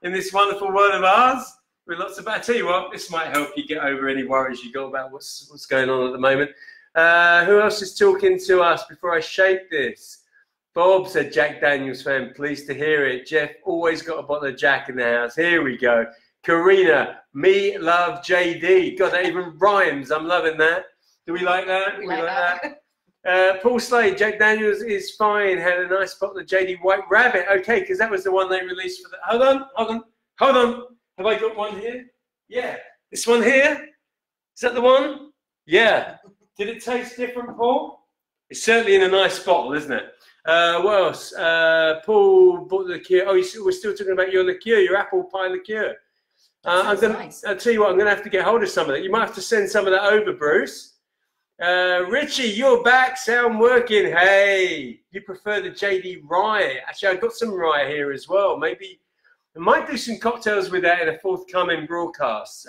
Speaker 1: In this wonderful world of ours, with lots of. I tell you what, this might help you get over any worries you got about what's going on at the moment. Who else is talking to us before I shake this? Bob said, Jack Daniels fan, pleased to hear it. Jeff, always got a bottle of Jack in the house. Here we go. Karina, me love JD. God, that even rhymes. I'm loving that. Do we like that? We like that. Paul Slade, Jack Daniels is fine. Had a nice bottle of JD White Rabbit. Okay, because that was the one they released for the... Hold on. Have I got one here? Yeah. This one here? Is that the one? Yeah. Did it taste different, Paul? It's certainly in a nice bottle, isn't it? What else? Paul bought the liqueur. Oh, we're still talking about your liqueur, your apple pie liqueur. I'll tell you what, I'm going to have to get hold of some of that. You might have to send some of that over, Bruce. Richie, you're back. Sound working. Hey, you prefer the JD Rye. Actually, I've got some rye here as well. Maybe I might do some cocktails with that in a forthcoming broadcast.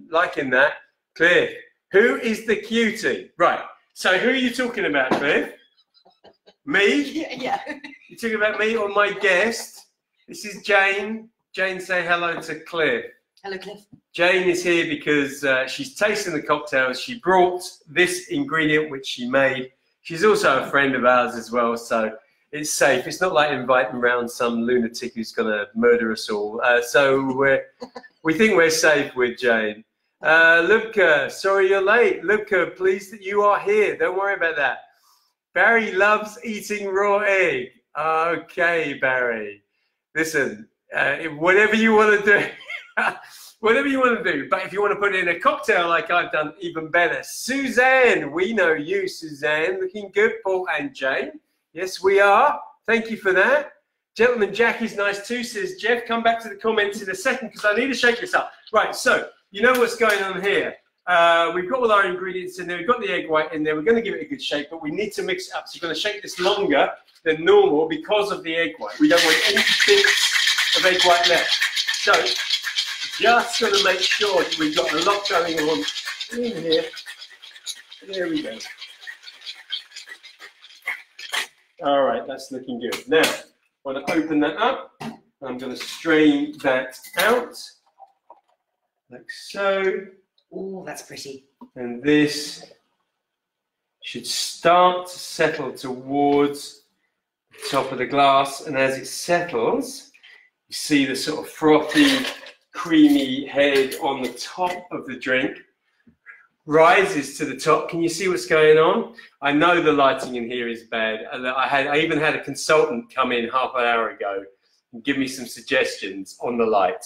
Speaker 1: Liking that. Cliff, who is the cutie? Right. So who are you talking about, Cliff? Me?
Speaker 2: Yeah.
Speaker 1: You're talking about me or my guest? This is Jane. Jane, say hello to Cliff.
Speaker 2: Hello, Cliff.
Speaker 1: Jane is here because she's tasting the cocktails. She brought this ingredient, which she made. She's also a friend of ours as well, so it's safe. It's not like inviting around some lunatic who's going to murder us all. So we think we're safe with Jane. Luca, sorry you're late. Luca, pleased that you are here. Don't worry about that. Barry loves eating raw egg. Okay, Barry. Listen, whatever you want to do, whatever you want to do. But if you want to put it in a cocktail like I've done, even better. Suzanne, we know you, Suzanne. Looking good, Paul and Jane. Yes, we are. Thank you for that. Gentleman Jack is nice too, says Jeff. Come back to the comments in a second because I need to shake this up. Right, so you know what's going on here. We've got all our ingredients in there. We've got the egg white in there. We're going to give it a good shake, but we need to mix it up. So you're going to shake this longer than normal because of the egg white. We don't want any bits of egg white left. So just going to make sure that we've got a lot going on in here. There we go. All right, that's looking good. Now, I want to open that up. I'm going to strain that out, like so.
Speaker 2: Oh, that's pretty.
Speaker 1: And this should start to settle towards the top of the glass. And as it settles, you see the sort of frothy, creamy head on the top of the drink rises to the top. Can you see what's going on? I know the lighting in here is bad. I even had a consultant come in half an hour ago and give me some suggestions on the light.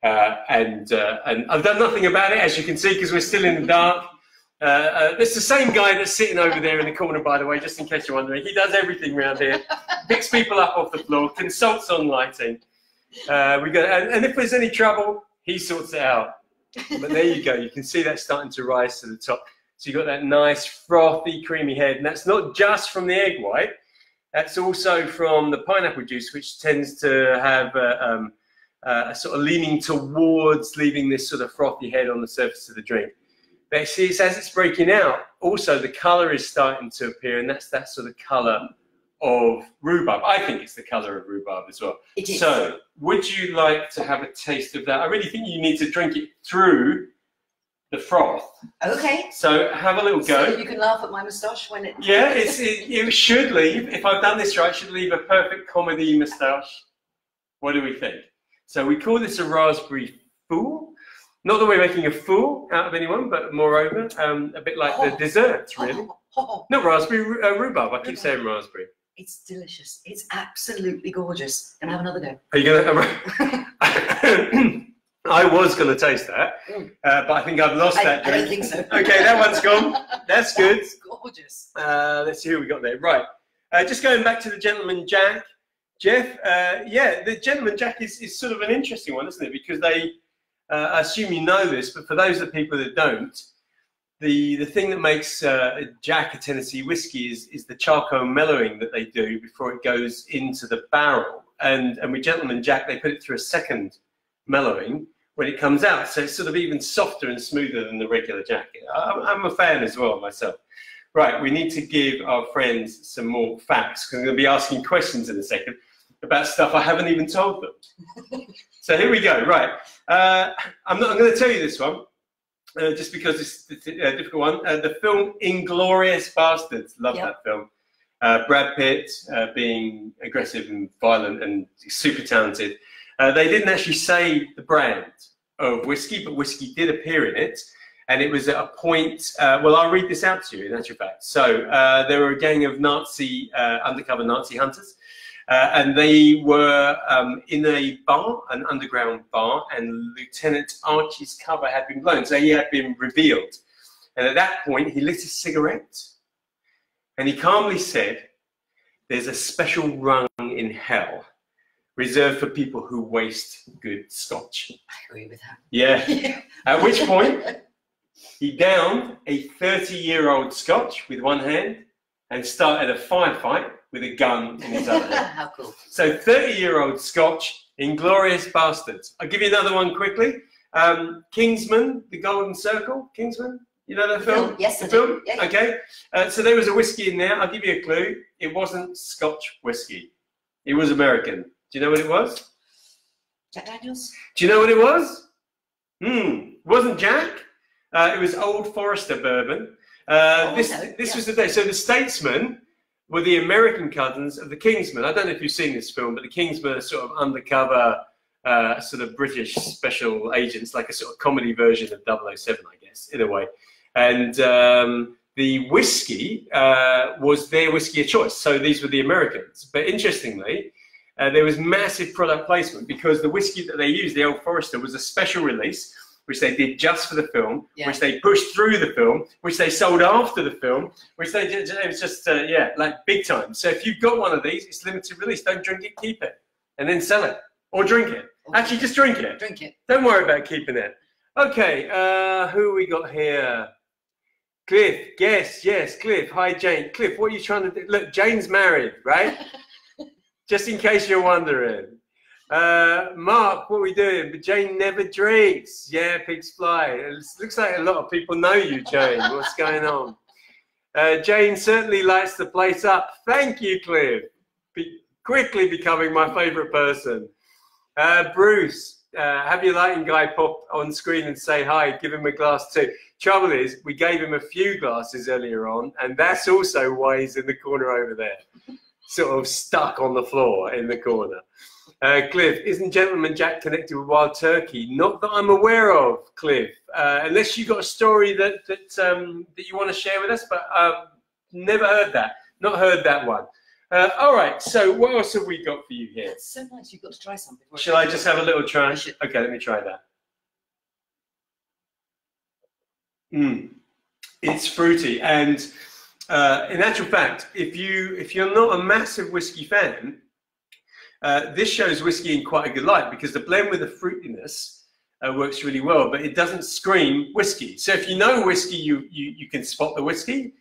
Speaker 1: And I've done nothing about it, as you can see, because we're still in the dark. It's the same guy that's sitting over there in the corner, by the way, just in case you're wondering. He does everything around here. Picks people up off the floor, consults on lighting. And if there's any trouble, he sorts it out. But there you go. You can see that starting to rise to the top. So you've got that nice, frothy, creamy head. And that's not just from the egg white. That's also from the pineapple juice, which tends to have a sort of leaning towards leaving this sort of frothy head on the surface of the drink. But see, it's as it's breaking out, also the colour is starting to appear, and that's that sort of colour of rhubarb. I think it's the colour of rhubarb as well.
Speaker 2: It is.
Speaker 1: So, would you like to have a taste of that? I really think you need to drink it through the froth.
Speaker 2: Okay.
Speaker 1: So, have a little go.
Speaker 2: So you can laugh at my moustache when it...
Speaker 1: Yeah, it should leave, if I've done this right, it should leave a perfect comedy moustache. What do we think? So, we call this a raspberry fool. Not that we're making a fool out of anyone, but moreover, a bit like the desserts, really. Not raspberry, rhubarb. I keep saying raspberry.
Speaker 2: It's delicious. It's absolutely gorgeous. Can I have another go?
Speaker 1: Are you going to? I was going to taste that, but I think I've lost that drink.
Speaker 2: I don't think so.
Speaker 1: Okay, that one's gone. That's good.
Speaker 2: It's gorgeous.
Speaker 1: Let's see who we got there. Right. Just going back to the Gentleman Jack. Jeff, yeah, the Gentleman Jack is sort of an interesting one, isn't it? Because they, I assume you know this, but for those of the people that don't, the thing that makes Jack a Tennessee whiskey is the charcoal mellowing that they do before it goes into the barrel. And with Gentleman Jack, they put it through a second mellowing when it comes out, so it's sort of even softer and smoother than the regular Jack. I'm a fan as well myself. Right, we need to give our friends some more facts, because I'm going to be asking questions in a second about stuff I haven't even told them. So here we go. Right, I'm going to tell you this one, just because it's a difficult one. The film Inglourious Bastards. Love that film. Brad Pitt being aggressive and violent and super talented. They didn't actually say the brand of whiskey, but whiskey did appear in it. And it was at a point, well, I'll read this out to you in actual fact. So there were a gang of undercover Nazi hunters. And they were in a bar, an underground bar, and Lieutenant Archie's cover had been blown. So he had been revealed. And at that point, he lit a cigarette. And he calmly said, "There's a special rung in hell reserved for people who waste good scotch."
Speaker 2: I agree with that.
Speaker 1: Yeah. At which point, he downed a 30-year-old scotch with one hand and started a firefight with a gun in his other hand.
Speaker 2: How cool.
Speaker 1: So 30-year-old scotch, Inglourious Bastards. I'll give you another one quickly. Kingsman, The Golden Circle. Kingsman? You know that film?
Speaker 2: Yes,
Speaker 1: the film?
Speaker 2: Yeah, yeah.
Speaker 1: Okay. So there was a whiskey in there. I'll give you a clue. It wasn't Scotch whiskey. It was American. Do you know what it was?
Speaker 2: Jack Daniels?
Speaker 1: Do you know what it was? It wasn't Jack. It was Old Forester bourbon. This was the day. So the Statesmen were the American cousins of the Kingsmen. I don't know if you've seen this film, but the Kingsmen are sort of undercover, sort of British special agents, like a sort of comedy version of 007, I guess, in a way. And the whiskey was their whiskey of choice. So these were the Americans. But interestingly, there was massive product placement because the whiskey that they used, the Old Forester, was a special release, which they did just for the film, which they pushed through the film, which they sold after the film, which they did, it was just, yeah, like big time. So if you've got one of these, it's limited release. Don't drink it, keep it, and then sell it. Or drink it. Actually, just drink it.
Speaker 2: Drink it.
Speaker 1: Don't worry about keeping it. Okay, who we got here? Cliff, yes, Cliff. Hi, Jane. Cliff, what are you trying to do? Look, Jane's married, right? Just in case you're wondering. Mark, what are we doing? But Jane never drinks. Yeah, pigs fly. It looks like a lot of people know you, Jane. What's going on? Jane certainly lights the place up. Thank you, Cliff. Quickly becoming my favourite person. Bruce, have your lighting guy pop on screen and say hi. Give him a glass too. Trouble is, we gave him a few glasses earlier on, and that's also why he's in the corner over there, sort of stuck on the floor in the corner. Cliff, isn't Gentleman Jack connected with Wild Turkey? Not that I'm aware of, Cliff. Unless you've got a story that you want to share with us, but never heard that. Not heard that one. All right, so what else have we got for you here?
Speaker 2: It's so nice. You've got to try something.
Speaker 1: Shall I just have a little try? Okay, let me try that. It's fruity, and in actual fact, if you're not a massive whiskey fan, this shows whiskey in quite a good light because the blend with the fruitiness works really well, but it doesn't scream whiskey. So if you know whiskey, you can spot the whiskey.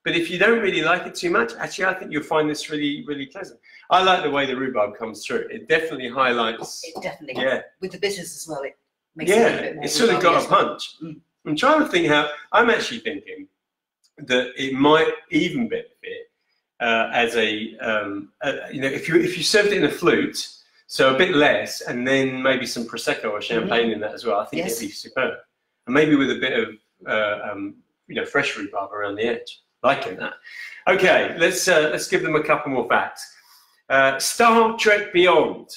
Speaker 1: But if you don't really like it too much, actually, I think you'll find this really, really pleasant. I like the way the rhubarb comes through. It definitely highlights.
Speaker 2: It definitely,
Speaker 1: yeah.
Speaker 2: With the bitters as well, it makes it a little bit more.
Speaker 1: It's sort of got a punch. I'm trying to think how. I'm actually thinking that it might even benefit as a, you know, if you served it in a flute, so a bit less, and then maybe some prosecco or champagne in that as well. I think it'd be superb, and maybe with a bit of you know, fresh rhubarb around the edge. Liking that. Okay, let's give them a couple more facts. Star Trek Beyond.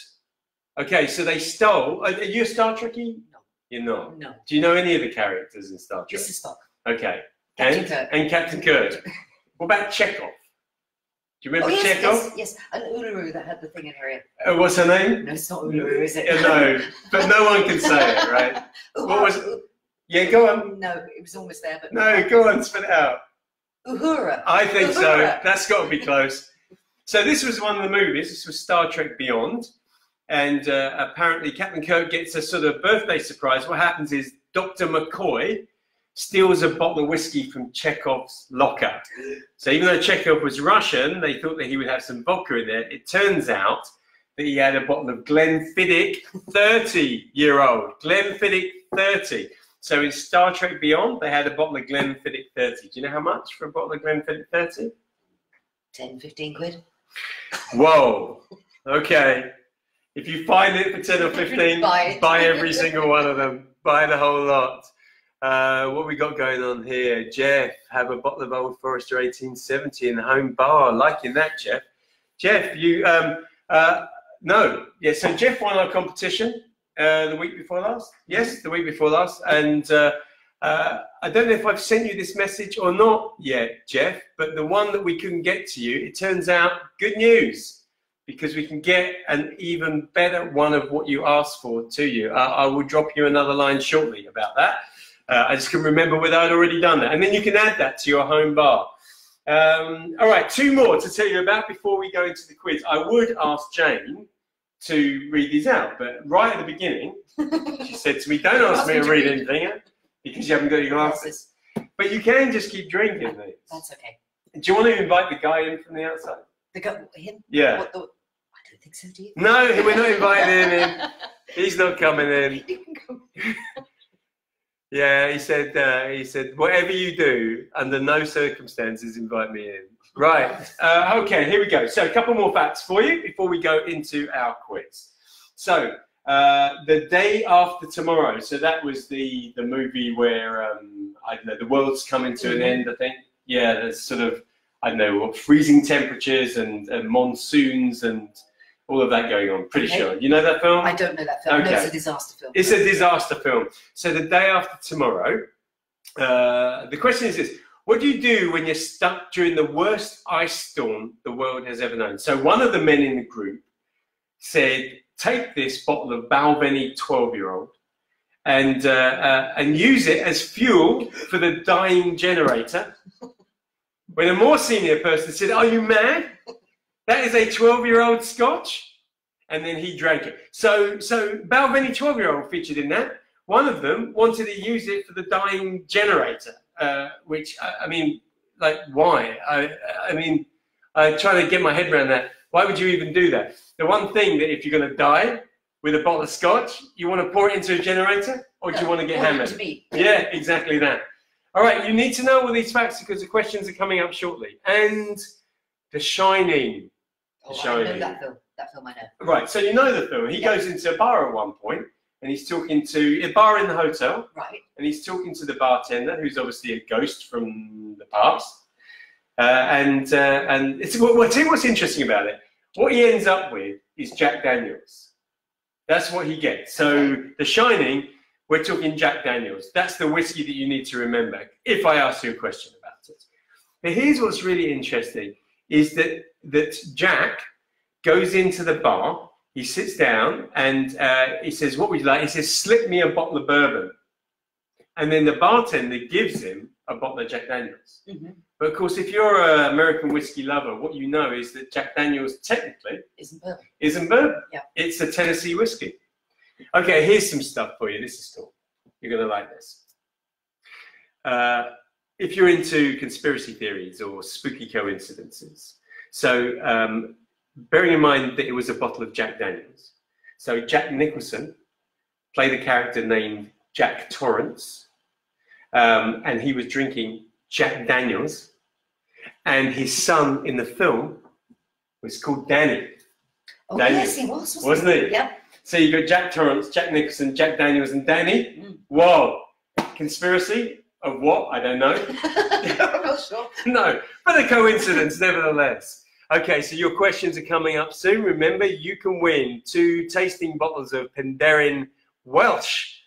Speaker 1: Okay, so they stole. Are you a Star Trekkie?
Speaker 2: No.
Speaker 1: You're not.
Speaker 2: No.
Speaker 1: Do you know any of the characters in Star Trek?
Speaker 2: This is Spock.
Speaker 1: Okay.
Speaker 2: Captain Kirk.
Speaker 1: And Captain Kirk. What about Chekhov? Do you remember Chekhov?
Speaker 2: Yes, and Uluru that had the thing in her ear.
Speaker 1: What's her name?
Speaker 2: No, it's not Uluru, is it?
Speaker 1: No, but no one can say it, right? What was it? Yeah, go on.
Speaker 2: No, it was almost there, but
Speaker 1: no, go on, spit it out.
Speaker 2: Uhura.
Speaker 1: I think so. That's got to be close. So this was one of the movies. This was Star Trek Beyond, and apparently Captain Kirk gets a sort of birthday surprise. What happens is Dr. McCoy steals a bottle of whiskey from Chekhov's locker. So even though Chekhov was Russian, they thought that he would have some vodka in there. It turns out that he had a bottle of Glenfiddich 30-year-old. Glenfiddich 30. So in Star Trek Beyond, they had a bottle of Glenfiddich 30. Do you know how much for a bottle of Glenfiddich 30?
Speaker 2: 10, 15 quid.
Speaker 1: Whoa. Okay. If you find it for 10 or 15, buy every single one of them. Buy the whole lot. What we got going on here? Jeff, have a bottle of Old Forester 1870 in the home bar. Liking that, Jeff. Jeff, you, no. Yeah, so Jeff won our competition the week before last. Yes, the week before last. And I don't know if I've sent you this message or not yet, Jeff, but the one that we couldn't get to you, it turns out good news, because we can get an even better one of what you asked for to you. I will drop you another line shortly about that. I just couldn't remember whether I'd already done that. And then you can add that to your home bar. All right, 2 more to tell you about before we go into the quiz. I would ask Jane to read these out, but right at the beginning, she said to me, don't ask me to read anything because you haven't got your glasses. But you can just keep drinking these.
Speaker 2: That's okay.
Speaker 1: Do you want to invite the guy in from the outside?
Speaker 2: The guy, him?
Speaker 1: Yeah.
Speaker 2: I don't think so, do you?
Speaker 1: No, we're not inviting him in. He's not coming in.
Speaker 2: You can come.
Speaker 1: Yeah, he said, whatever you do, under no circumstances invite me in. Right, okay, here we go. So a couple more facts for you before we go into our quiz. So the day after tomorrow, so that was the movie where, I don't know, the world's coming to an end, I think. Yeah, there's sort of, I don't know, freezing temperatures and monsoons and all of that going on. Pretty sure. You know that film?
Speaker 2: I don't know that film.
Speaker 1: Okay.
Speaker 2: No, it's a disaster film.
Speaker 1: It's a disaster film. So the day after tomorrow, the question is this: what do you do when you're stuck during the worst ice storm the world has ever known? So one of the men in the group said, take this bottle of Balvenie 12-year-old and use it as fuel for the dying generator. When a more senior person said, are you mad? That is a 12-year-old Scotch. And then he drank it. So Balvenie 12-year-old featured in that. One of them wanted to use it for the dying generator, which, I mean, like, why? I mean, I'm trying to get my head around that. Why would you even do that? The one thing that if you're going to die with a bottle of Scotch, you want to pour it into a generator, or do you want to get hammered? Yeah, exactly that. All right, you need to know all these facts because the questions are coming up shortly. And The Shining.
Speaker 2: Oh, I know that film. That film I know.
Speaker 1: Right, so you know the film. He goes into a bar at one point, and he's talking to a bar in the hotel. Right. And he's talking to the bartender, who's obviously a ghost from the past. And it's, well, tell you what's interesting about it. What he ends up with is Jack Daniels. That's what he gets. So The Shining, we're talking Jack Daniels. That's the whiskey that you need to remember if I ask you a question about it. But here's what's really interesting, is that Jack goes into the bar, he sits down, and he says, what would you like? He says, slip me a bottle of bourbon. And then the bartender gives him a bottle of Jack Daniels. Mm-hmm. But of course, if you're an American whiskey lover, what you know is that Jack Daniels technically isn't bourbon. Yeah. It's a Tennessee whiskey. Okay, here's some stuff for you. This is cool. You're going to like this. If you're into conspiracy theories or spooky coincidences, so bearing in mind that it was a bottle of Jack Daniels. So Jack Nicholson played a character named Jack Torrance, and he was drinking Jack Daniels, and his son in the film was called Danny.
Speaker 2: Oh, Danny. Yes, he was,
Speaker 1: wasn't he?
Speaker 2: Yep.
Speaker 1: So you got Jack Torrance, Jack Nicholson, Jack Daniels, and Danny. Mm. Whoa. Conspiracy of what? I don't know.
Speaker 2: I'm not sure.
Speaker 1: No, but a coincidence nevertheless. Okay, so your questions are coming up soon. Remember, you can win 2 tasting bottles of Penderyn Welsh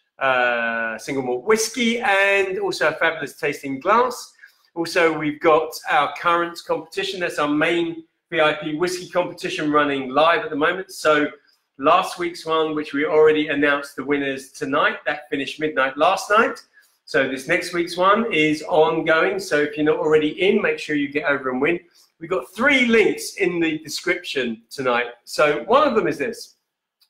Speaker 1: single malt whiskey and also a fabulous tasting glass. Also, we've got our current competition. That's our main VIP whiskey competition running live at the moment. So last week's one, which we already announced the winners tonight, that finished midnight last night. So this next week's one is ongoing. So if you're not already in, make sure you get over and win. We've got 3 links in the description tonight. So one of them is this.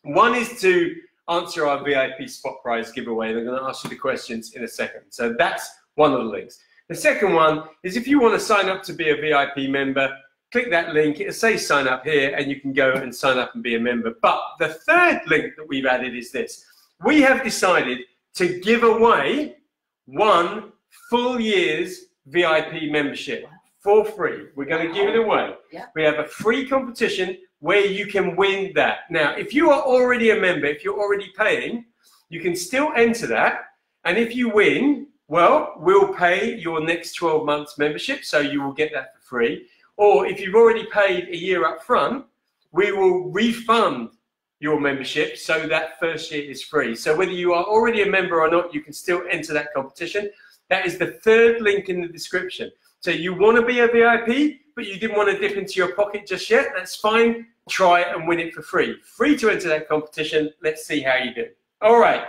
Speaker 1: One is to answer our VIP spot prize giveaway. They're going to ask you the questions in a second. So that's one of the links. The second one is if you want to sign up to be a VIP member, click that link. It'll say sign up here, and you can go and sign up and be a member. But the third link that we've added is this. We have decided to give away 1 full year's VIP membership for free. We're going to give it away. Yeah. We have a free competition where you can win that. Now, if you are already a member, if you're already paying, you can still enter that. And if you win, well, we'll pay your next 12 months membership, so you will get that for free. Or if you've already paid a year up front, we will refund your membership, so that first year is free. So whether you are already a member or not, you can still enter that competition. That is the third link in the description. So you want to be a VIP, but you didn't want to dip into your pocket just yet, that's fine. Try it and win it for free. Free to enter that competition. Let's see how you do. All right.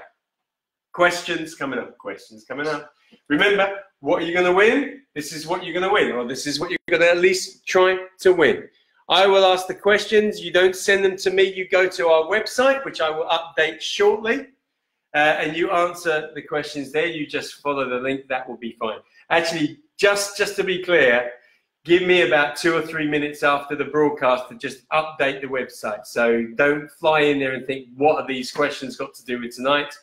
Speaker 1: Questions coming up. Questions coming up. Remember, what are you going to win? This is what you're going to win, or this is what you're going to at least try to win. I will ask the questions. You don't send them to me. You go to our website, which I will update shortly, and you answer the questions there. You just follow the link. That will be fine. Actually, just to be clear, give me about 2 or 3 minutes after the broadcast to just update the website. So don't fly in there and think, what are these questions got to do with tonight?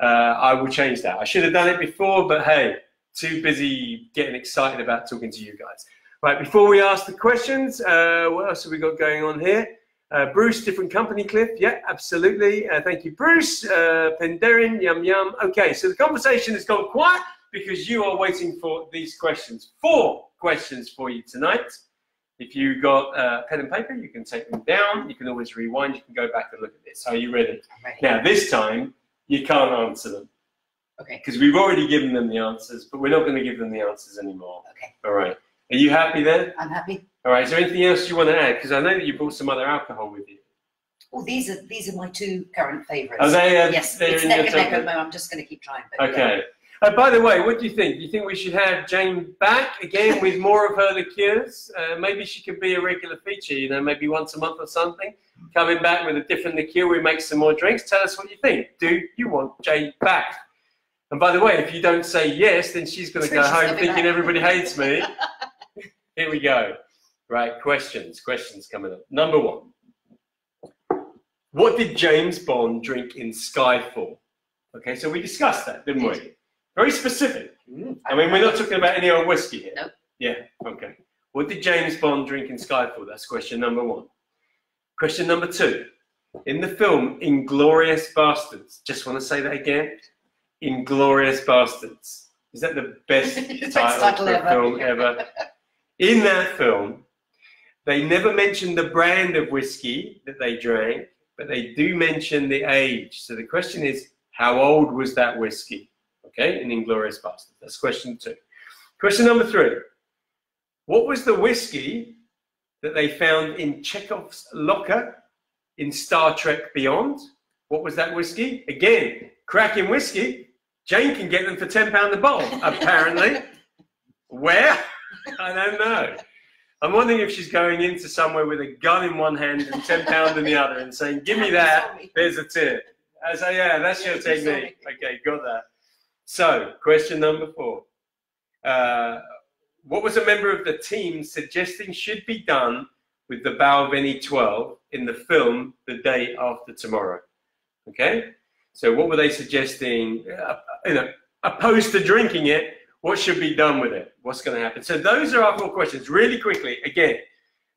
Speaker 1: I will change that. I should have done it before, but hey, too busy getting excited about talking to you guys. Right, before we ask the questions, what else have we got going on here? Bruce, different company, Cliff. Yeah, absolutely. Thank you, Bruce. Penderin, yum, yum. Okay, so the conversation has gone quiet because you are waiting for these questions. 4 questions for you tonight. If you got pen and paper, you can take them down. You can always rewind. You can go back and look at this. Are you ready?
Speaker 2: Ready.
Speaker 1: Now, this time, you can't answer them.
Speaker 2: Okay.
Speaker 1: Because we've already given them the answers, but we're not going to give them the answers anymore.
Speaker 2: Okay.
Speaker 1: All right. Are you happy then?
Speaker 2: I'm happy.
Speaker 1: All right. Is there anything else you want to add? Because I know that you brought some other alcohol with you.
Speaker 2: Well, these are my 2 current favourites.
Speaker 1: Are they?
Speaker 2: Yes, it's neck and neck at the moment. I'm just going to keep trying. But
Speaker 1: okay. By the way, what do you think? Do you think we should have Jane back again with more of her liqueurs? Maybe she could be a regular feature, you know, maybe once a month or something. Coming back with a different liqueur, we make some more drinks. Tell us what you think. Do you want Jane back? And by the way, if you don't say yes, then she's going to go home thinking everybody hates me. Here we go. Right, questions coming up. Number 1. What did James Bond drink in Skyfall? Okay, so we discussed that, didn't we? Very specific. I mean, we're not talking about any old whiskey here.
Speaker 2: Nope.
Speaker 1: Yeah, okay. What did James Bond drink in Skyfall? That's question number 1. Question number 2. In the film Inglourious Bastards, just want to say that again. Inglourious Bastards. Is that the best title for a film ever? In that film, they never mention the brand of whiskey that they drank, but they do mention the age. So the question is, how old was that whiskey? Okay, in Inglourious Bastards. That's question 2. Question number 3. What was the whiskey that they found in Chekhov's locker in Star Trek Beyond? What was that whiskey? Again, cracking whiskey. Jane can get them for £10 a bottle, apparently. Where? I don't know. I'm wondering if she's going into somewhere with a gun in one hand and £10 in the other and saying, give me that, there's a tip. I say, yeah, that's your technique. Okay, got that. So, question number 4. What was a member of the team suggesting should be done with the Balvenie 12 in the film The Day After Tomorrow? Okay? So what were they suggesting? Opposed to drinking it, what should be done with it? What's going to happen? So those are our 4 questions. Really quickly, again.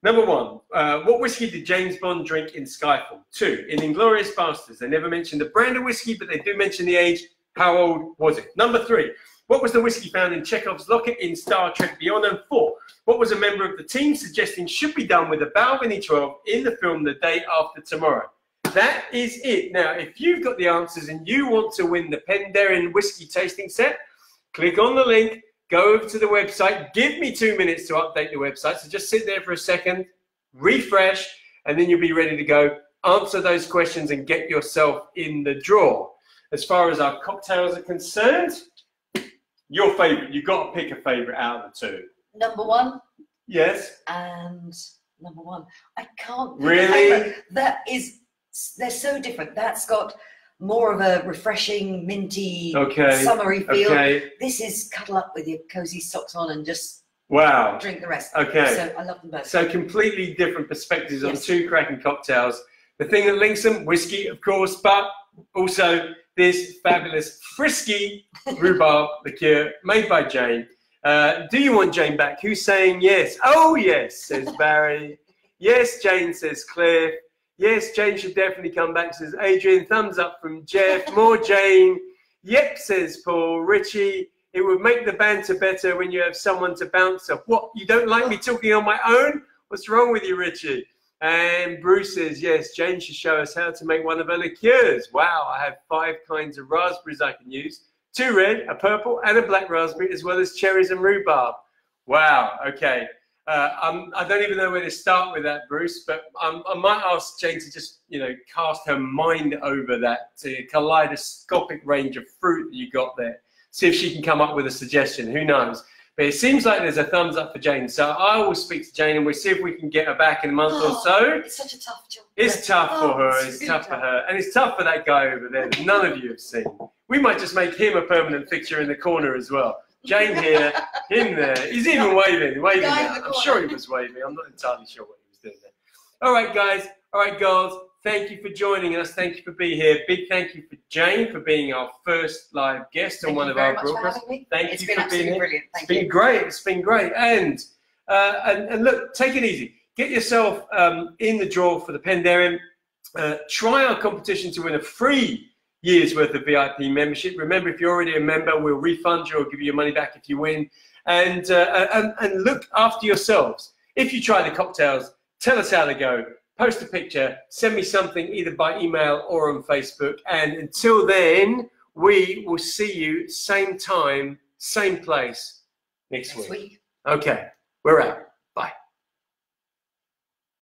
Speaker 1: Number 1, what whiskey did James Bond drink in Skyfall? 2, in Inglourious Bastards, they never mentioned the brand of whiskey, but they do mention the age. How old was it? Number 3, what was the whiskey found in Chekhov's locker in Star Trek Beyond? And 4, what was a member of the team suggesting should be done with the Balvenie 12 in the film The Day After Tomorrow? That is it. Now, if you've got the answers and you want to win the Penderyn whiskey tasting set, click on the link, go over to the website, give me 2 minutes to update the website. So just sit there for a second, refresh, and then you'll be ready to go. Answer those questions and get yourself in the draw. As far as our cocktails are concerned, your favorite. You've got to pick a favorite out of the 2.
Speaker 2: Number 1.
Speaker 1: Yes.
Speaker 2: And number 1. I can't.
Speaker 1: Really?
Speaker 2: That is. They're so different. That's got more of a refreshing, minty, summery feel. This is cuddle up with your cozy socks on and just drink the rest. So I love them both.
Speaker 1: So completely different perspectives on two cracking cocktails. The thing that links them, whiskey, of course, but also this fabulous frisky rhubarb liqueur made by Jane. Do you want Jane back? Who's saying yes? Oh, yes, says Barry. Yes, Jane, says Cliff. Yes, Jane should definitely come back, says Adrian. Thumbs up from Jeff. More Jane. Yep, says Paul. Richie, it would make the banter better when you have someone to bounce off. What, you don't like me talking on my own? What's wrong with you, Richie? And Bruce says, yes, Jane should show us how to make one of her liqueurs. Wow, I have 5 kinds of raspberries I can use. 2 red, a purple, and a black raspberry, as well as cherries and rhubarb. Wow, okay. I don't even know where to start with that, Bruce, but I might ask Jane to just, cast her mind over that kaleidoscopic range of fruit that you got there. See if she can come up with a suggestion. Who knows? But it seems like there's a thumbs up for Jane. So I will speak to Jane and we'll see if we can get her back in a month or so.
Speaker 2: It's such a tough job.
Speaker 1: It's tough for her. It's tough for her. And it's tough for that guy over there that none of you have seen. We might just make him a permanent fixture in the corner as well. Jane here, him there. He's even waving now. I'm sure he was waving. I'm not entirely sure what he was doing there. All right, guys. All right, girls. Thank you for joining us. Thank you for being here. Big thank you for Jane for being our first live guest on one of our broadcasts. Thank you for being here. Brilliant. It's been great. It's been great. And look, take it easy. Get yourself in the draw for the Pendarium. Try our competition to win a free year's worth of VIP membership. Remember, if you're already a member, we'll refund you or give you your money back if you win. And look after yourselves. If you try the cocktails, tell us how they go. Post a picture, send me something either by email or on Facebook. And until then, we will see you same time, same place next week. Okay, we're out.